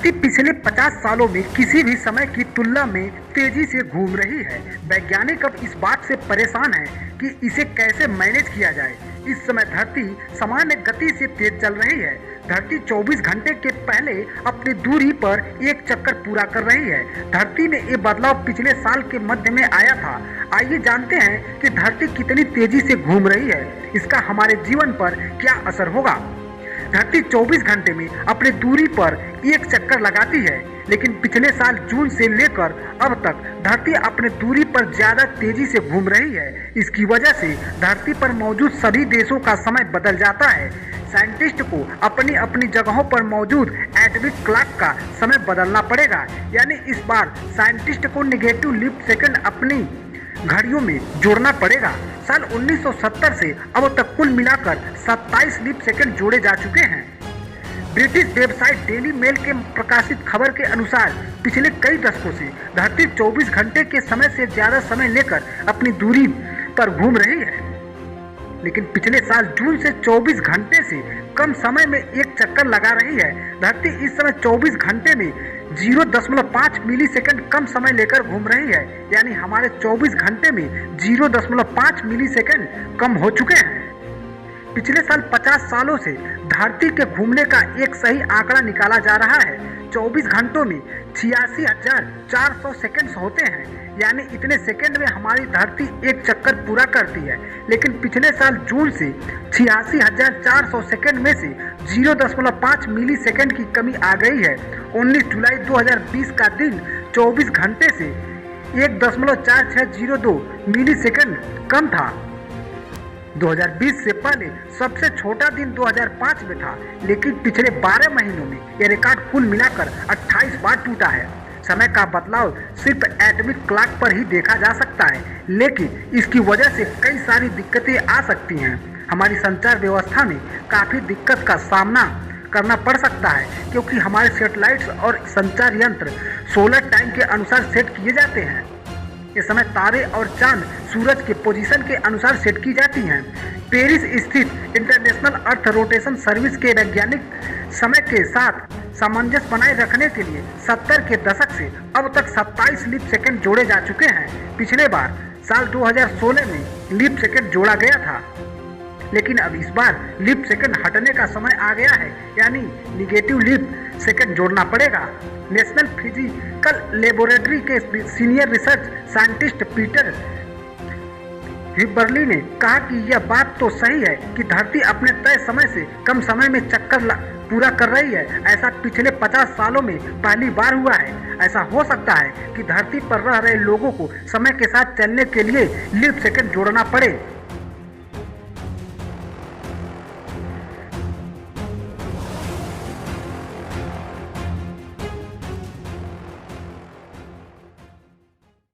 धरती पिछले 50 सालों में किसी भी समय की तुलना में तेजी से घूम रही है। वैज्ञानिक अब इस बात से परेशान हैं कि इसे कैसे मैनेज किया जाए। इस समय धरती सामान्य गति से तेज चल रही है। धरती 24 घंटे के पहले अपनी दूरी पर एक चक्कर पूरा कर रही है। धरती में ये बदलाव पिछले साल के मध्य में आया था। आइए जानते हैं कि धरती कितनी तेजी से घूम रही है, इसका हमारे जीवन पर क्या असर होगा। धरती 24 घंटे में अपनी दूरी पर एक चक्कर लगाती है, लेकिन पिछले साल जून से लेकर अब तक धरती अपने दूरी पर ज्यादा तेजी से घूम रही है। इसकी वजह से धरती पर मौजूद सभी देशों का समय बदल जाता है। साइंटिस्ट को अपनी अपनी जगहों पर मौजूद एटॉमिक क्लॉक का समय बदलना पड़ेगा, यानी इस बार साइंटिस्ट को नेगेटिव लीप सेकंड अपनी घड़ियों में जोड़ना पड़ेगा। साल 1970 से अब तक कुल मिलाकर 27 लीप सेकंड जोड़े जा चुके हैं। ब्रिटिश वेबसाइट डेली मेल के प्रकाशित खबर के अनुसार पिछले कई दशकों से धरती 24 घंटे के समय से ज्यादा समय लेकर अपनी दूरी पर घूम रही है, लेकिन पिछले साल जून से 24 घंटे से कम समय में एक चक्कर लगा रही है। धरती इस समय 24 घंटे में 0.5 मिली सेकंड कम समय लेकर घूम रही है, यानी हमारे 24 घंटे में 0.5 मिली सेकंड कम हो चुके हैं। पिछले साल 50 सालों से धरती के घूमने का एक सही आंकड़ा निकाला जा रहा है। 24 घंटों में 86,400 सेकंड्स होते हैं, यानी इतने सेकंड में हमारी धरती एक चक्कर पूरा करती है। लेकिन पिछले साल जून से 86,400 सेकंड में से 0.5 मिली सेकंड की कमी आ गई है। 19 जुलाई 2020 का दिन 24 घंटे से 1.4602 मिली सेकंड कम था। 2020 से पहले सबसे छोटा दिन 2005 में था, लेकिन पिछले 12 महीनों में यह रिकॉर्ड कुल मिलाकर 28 बार टूटा है। समय का बदलाव सिर्फ एटॉमिक क्लॉक पर ही देखा जा सकता है, लेकिन इसकी वजह से कई सारी दिक्कतें आ सकती हैं। हमारी संचार व्यवस्था में काफ़ी दिक्कत का सामना करना पड़ सकता है, क्योंकि हमारे सैटेलाइट्स और संचार यंत्र सोलर टाइम के अनुसार सेट किए जाते हैं। इस समय तारे और चांद सूरज के पोजीशन के अनुसार सेट की जाती हैं। पेरिस स्थित इंटरनेशनल अर्थ रोटेशन सर्विस के वैज्ञानिक समय के साथ सामंजस्य बनाए रखने के लिए 70 के दशक से अब तक 27 लीप सेकंड जोड़े जा चुके हैं। पिछले बार साल 2016 में लीप सेकंड जोड़ा गया था, लेकिन अब इस बार लीप सेकंड हटने का समय आ गया है, यानी निगेटिव लीप सेकंड जोड़ना पड़ेगा। नेशनल फिजिकल लेबोरेटरी के सीनियर रिसर्च साइंटिस्ट पीटर हिबर्ली ने कहा कि यह बात तो सही है कि धरती अपने तय समय से कम समय में चक्कर पूरा कर रही है। ऐसा पिछले 50 सालों में पहली बार हुआ है। ऐसा हो सकता है कि धरती पर रह रहे लोगों को समय के साथ चलने के लिए लीप सेकंड जोड़ना पड़े।